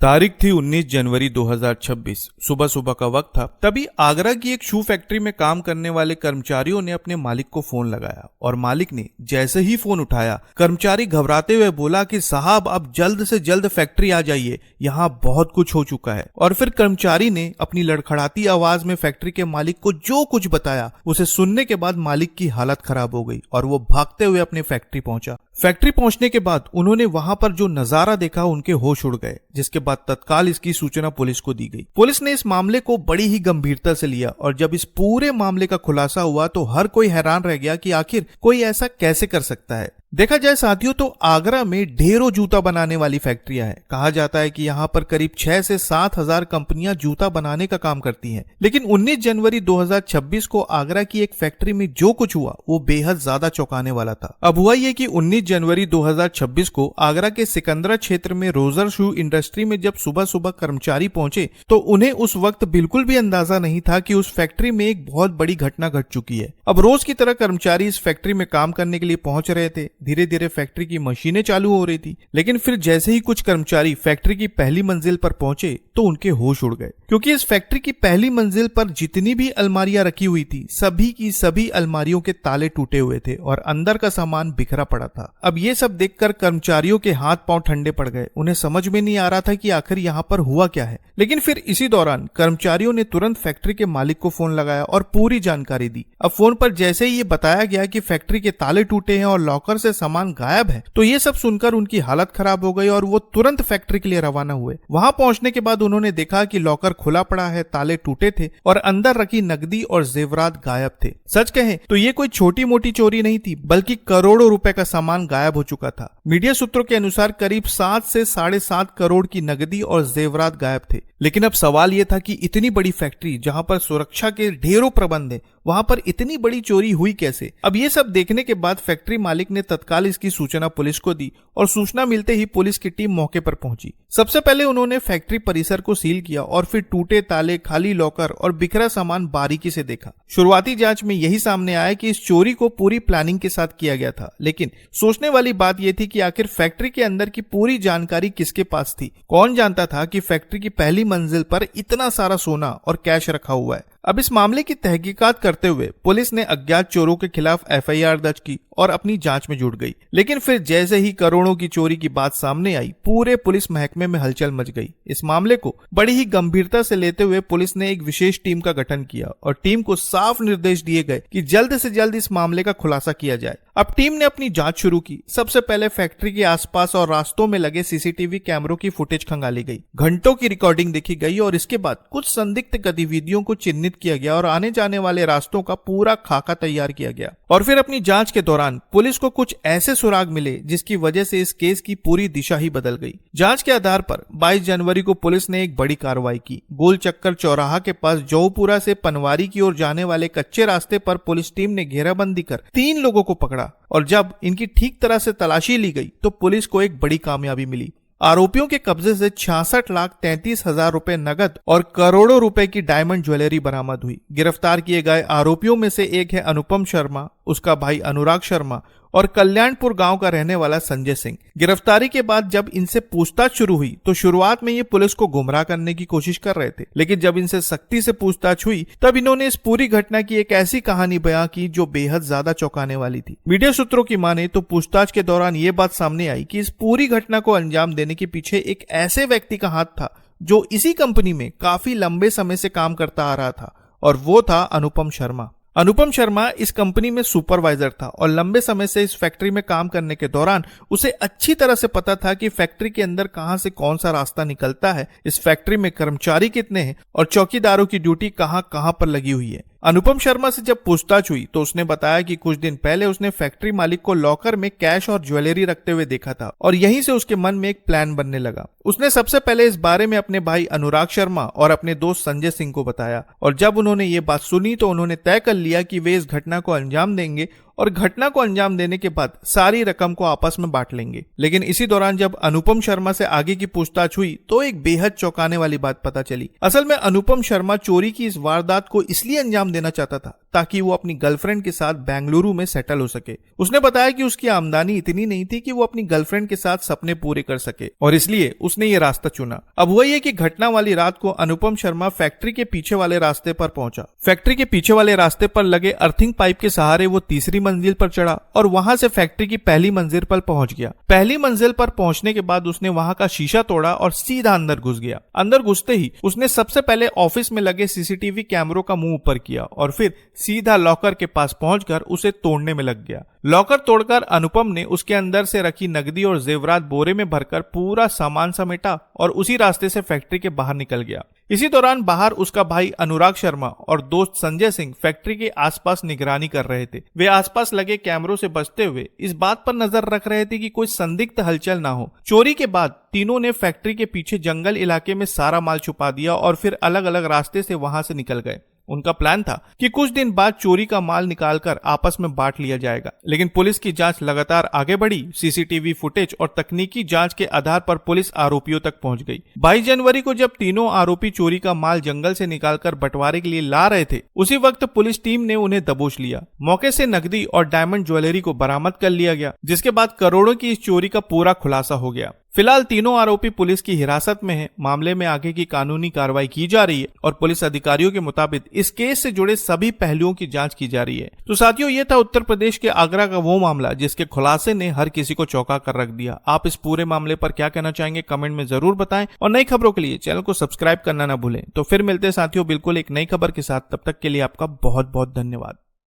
तारीख थी 19 जनवरी 2026। सुबह सुबह का वक्त था। तभी आगरा की एक शू फैक्ट्री में काम करने वाले कर्मचारियों ने अपने मालिक को फोन लगाया और मालिक ने जैसे ही फोन उठाया, कर्मचारी घबराते हुए बोला कि साहब आप जल्द से जल्द फैक्ट्री आ जाइए, यहाँ बहुत कुछ हो चुका है। और फिर कर्मचारी ने अपनी लड़खड़ाती आवाज में फैक्ट्री के मालिक को जो कुछ बताया, उसे सुनने के बाद मालिक की हालत खराब हो गई और वो भागते हुए अपने फैक्ट्री पहुंचा। फैक्ट्री पहुंचने के बाद उन्होंने वहां पर जो नजारा देखा, उनके होश उड़ गए, जिसके बाद तत्काल इसकी सूचना पुलिस को दी गई। पुलिस ने इस मामले को बड़ी ही गंभीरता से लिया और जब इस पूरे मामले का खुलासा हुआ तो हर कोई हैरान रह गया कि आखिर कोई ऐसा कैसे कर सकता है। देखा जाए साथियों तो आगरा में ढेरों जूता बनाने वाली फैक्ट्रियां हैं। कहा जाता है कि यहाँ पर करीब 6 से 7 हजार कंपनियां जूता बनाने का काम करती हैं। लेकिन 19 जनवरी 2026 को आगरा की एक फैक्ट्री में जो कुछ हुआ वो बेहद ज्यादा चौंकाने वाला था। अब हुआ ये कि 19 जनवरी 2026 को आगरा के सिकंदरा क्षेत्र में रोजर शू इंडस्ट्री में जब सुबह सुबह कर्मचारी पहुंचे तो उन्हें उस वक्त बिल्कुल भी अंदाजा नहीं था कि उस फैक्ट्री में एक बहुत बड़ी घटना घट चुकी है। अब रोज की तरह कर्मचारी इस फैक्ट्री में काम करने के लिए पहुंच रहे थे। धीरे धीरे फैक्ट्री की मशीनें चालू हो रही थी, लेकिन फिर जैसे ही कुछ कर्मचारी फैक्ट्री की पहली मंजिल पर पहुंचे तो उनके होश उड़ गए, क्योंकि इस फैक्ट्री की पहली मंजिल पर जितनी भी अलमारियां रखी हुई थी, सभी की सभी अलमारियों के ताले टूटे हुए थे और अंदर का सामान बिखरा पड़ा था। अब ये सब देखकर कर्मचारियों के हाथ पांव ठंडे पड़ गए। उन्हें समझ में नहीं आ रहा था कि आखिर यहाँ पर हुआ क्या है। लेकिन फिर इसी दौरान कर्मचारियों ने तुरंत फैक्ट्री के मालिक को फोन लगाया और पूरी जानकारी दी। अब फोन पर जैसे ही ये बताया गया कि फैक्ट्री के ताले टूटे हैं और लॉकर से सामान गायब है, तो ये सब सुनकर उनकी हालत खराब हो गई और वो तुरंत फैक्ट्री के लिए रवाना हुए। वहां पहुंचने के बाद उन्होंने देखा कि लॉकर खुला पड़ा है, ताले टूटे थे और अंदर रखी नकदी और जेवरात गायब थे। सच कहें तो ये कोई छोटी मोटी चोरी नहीं थी, बल्कि करोड़ों रुपए का सामान गायब हो चुका था। मीडिया सूत्रों के अनुसार करीब 7 से 7.5 करोड़ की नकदी और जेवरात गायब थे। लेकिन अब सवाल यह था कि इतनी बड़ी फैक्ट्री जहां पर सुरक्षा के ढेरों प्रबंध है, वहां पर इतनी बड़ी चोरी हुई कैसे। अब ये सब देखने के बाद फैक्ट्री मालिक ने तत्काल इसकी सूचना पुलिस को दी और सूचना मिलते ही पुलिस की टीम मौके पर पहुंची। सबसे पहले उन्होंने फैक्ट्री परिसर को सील किया और फिर टूटे ताले, खाली लॉकर और बिखरा सामान बारीकी से देखा। शुरुआती जांच में यही सामने आया कि इस चोरी को पूरी प्लानिंग के साथ किया गया था। लेकिन सोचने वाली बात यह थी कि आखिर फैक्ट्री के अंदर की पूरी जानकारी किसके पास थी। कौन जानता था कि फैक्ट्री की पहली मंजिल पर इतना सारा सोना और कैश रखा हुआ है। अब इस मामले की तहकीकात करते हुए पुलिस ने अज्ञात चोरों के खिलाफ FIR दर्ज की और अपनी जांच में जुट गई। लेकिन फिर जैसे ही करोड़ों की चोरी की बात सामने आई, पूरे पुलिस महकमे में हलचल मच गई। इस मामले को बड़ी ही गंभीरता से लेते हुए पुलिस ने एक विशेष टीम का गठन किया और टीम को साफ निर्देश दिए गए कि जल्द से जल्द इस मामले का खुलासा किया जाए। अब टीम ने अपनी जांच शुरू की। सबसे पहले फैक्ट्री के आसपास और रास्तों में लगे CCTV कैमरों की फुटेज खंगाली गई। घंटों की रिकॉर्डिंग देखी गई और इसके बाद कुछ संदिग्ध गतिविधियों को चिन्हित किया गया और आने जाने वाले रास्तों का पूरा खाका तैयार किया गया। और फिर अपनी जांच के दौरान पुलिस को कुछ ऐसे सुराग मिले जिसकी वजह से इस केस की पूरी दिशा ही बदल गई। जांच के आधार पर 22 जनवरी को पुलिस ने एक बड़ी कार्रवाई की। गोल चक्कर चौराहा के पास जौपुरा से पनवारी की ओर जाने वाले कच्चे रास्ते पर पुलिस टीम ने घेराबंदी कर 3 लोगों को पकड़ा और जब इनकी ठीक तरह से तलाशी ली गई तो पुलिस को एक बड़ी कामयाबी मिली। आरोपियों के कब्जे से 66,33,000 रुपए नगद और करोड़ों रुपए की डायमंड ज्वेलरी बरामद हुई। गिरफ्तार किए गए आरोपियों में से एक है अनुपम शर्मा, उसका भाई अनुराग शर्मा और कल्याणपुर गांव का रहने वाला संजय सिंह। गिरफ्तारी के बाद जब इनसे पूछताछ शुरू हुई तो शुरुआत में ये पुलिस को गुमराह करने की कोशिश कर रहे थे, लेकिन जब इनसे सख्ती से पूछताछ हुई तब इन्होंने इस पूरी घटना की एक ऐसी कहानी बयां की जो बेहद ज्यादा चौंकाने वाली थी। मीडिया सूत्रों की माने तो पूछताछ के दौरान ये बात सामने आई कि इस पूरी घटना को अंजाम देने के पीछे एक ऐसे व्यक्ति का हाथ था जो इसी कंपनी में काफी लंबे समय से काम करता आ रहा था, और वो था अनुपम शर्मा। अनुपम शर्मा इस कंपनी में सुपरवाइजर था और लंबे समय से इस फैक्ट्री में काम करने के दौरान उसे अच्छी तरह से पता था कि फैक्ट्री के अंदर कहां से कौन सा रास्ता निकलता है, इस फैक्ट्री में कर्मचारी कितने हैं और चौकीदारों की ड्यूटी कहां कहां पर लगी हुई है। अनुपम शर्मा से जब पूछताछ हुई तो उसने बताया कि कुछ दिन पहले उसने फैक्ट्री मालिक को लॉकर में कैश और ज्वेलरी रखते हुए देखा था और यहीं से उसके मन में एक प्लान बनने लगा। उसने सबसे पहले इस बारे में अपने भाई अनुराग शर्मा और अपने दोस्त संजय सिंह को बताया और जब उन्होंने ये बात सुनी तो उन्होंने तय कर लिया कि वे इस घटना को अंजाम देंगे और घटना को अंजाम देने के बाद सारी रकम को आपस में बांट लेंगे। लेकिन इसी दौरान जब अनुपम शर्मा से आगे की पूछताछ हुई तो एक बेहद चौंकाने वाली बात पता चली। असल में अनुपम शर्मा चोरी की इस वारदात को इसलिए अंजाम देना चाहता था ताकि वो अपनी गर्लफ्रेंड के साथ बेंगलुरु में सेटल हो सके। उसने बताया कि उसकी आमदनी इतनी नहीं थी कि वो अपनी गर्लफ्रेंड के साथ सपने पूरे कर सके और इसलिए उसने ये रास्ता चुना। अब वही है कि घटना वाली रात को अनुपम शर्मा फैक्ट्री के पीछे वाले रास्ते पर पहुंचा। फैक्ट्री के पीछे वाले रास्ते पर लगे अर्थिंग पाइप के सहारे वो तीसरी मंजिल पर चढ़ा और वहां से फैक्ट्री की पहली मंजिल पर पहुंच गया। पहली मंजिल पर पहुंचने के बाद उसने वहां का शीशा तोड़ा और सीधा अंदर घुस गया। अंदर घुसते ही उसने सबसे पहले ऑफिस में लगे सीसीटीवी कैमरों का मुंह ऊपर किया और फिर सीधा लॉकर के पास पहुंचकर उसे तोड़ने में लग गया। लॉकर तोड़कर अनुपम ने उसके अंदर से रखी नकदी और जेवरात बोरे में भरकर पूरा सामान समेटा और उसी रास्ते से फैक्ट्री के बाहर निकल गया। इसी दौरान बाहर उसका भाई अनुराग शर्मा और दोस्त संजय सिंह फैक्ट्री के आसपास निगरानी कर रहे थे। वे आसपास लगे कैमरों से बचते हुए इस बात पर नजर रख रहे थे कि कोई संदिग्ध हलचल ना हो। चोरी के बाद तीनों ने फैक्ट्री के पीछे जंगल इलाके में सारा माल छुपा दिया और फिर अलग अलग रास्ते से वहां से निकल गए। उनका प्लान था कि कुछ दिन बाद चोरी का माल निकालकर आपस में बांट लिया जाएगा। लेकिन पुलिस की जांच लगातार आगे बढ़ी। सीसीटीवी फुटेज और तकनीकी जांच के आधार पर पुलिस आरोपियों तक पहुंच गई। 22 जनवरी को जब तीनों आरोपी चोरी का माल जंगल से निकालकर बंटवारे के लिए ला रहे थे, उसी वक्त पुलिस टीम ने उन्हें दबोच लिया। मौके से नकदी और डायमंड ज्वेलरी को बरामद कर लिया गया, जिसके बाद करोड़ों की इस चोरी का पूरा खुलासा हो गया। फिलहाल तीनों आरोपी पुलिस की हिरासत में हैं। मामले में आगे की कानूनी कार्रवाई की जा रही है और पुलिस अधिकारियों के मुताबिक इस केस से जुड़े सभी पहलुओं की जांच की जा रही है। तो साथियों, ये था उत्तर प्रदेश के आगरा का वो मामला जिसके खुलासे ने हर किसी को चौंका कर रख दिया। आप इस पूरे मामले पर क्या कहना चाहेंगे कमेंट में जरूर बताएं और नई खबरों के लिए चैनल को सब्सक्राइब करना ना भूलें। तो फिर मिलते हैं साथियों बिल्कुल एक नई खबर के साथ। तब तक के लिए आपका बहुत बहुत धन्यवाद।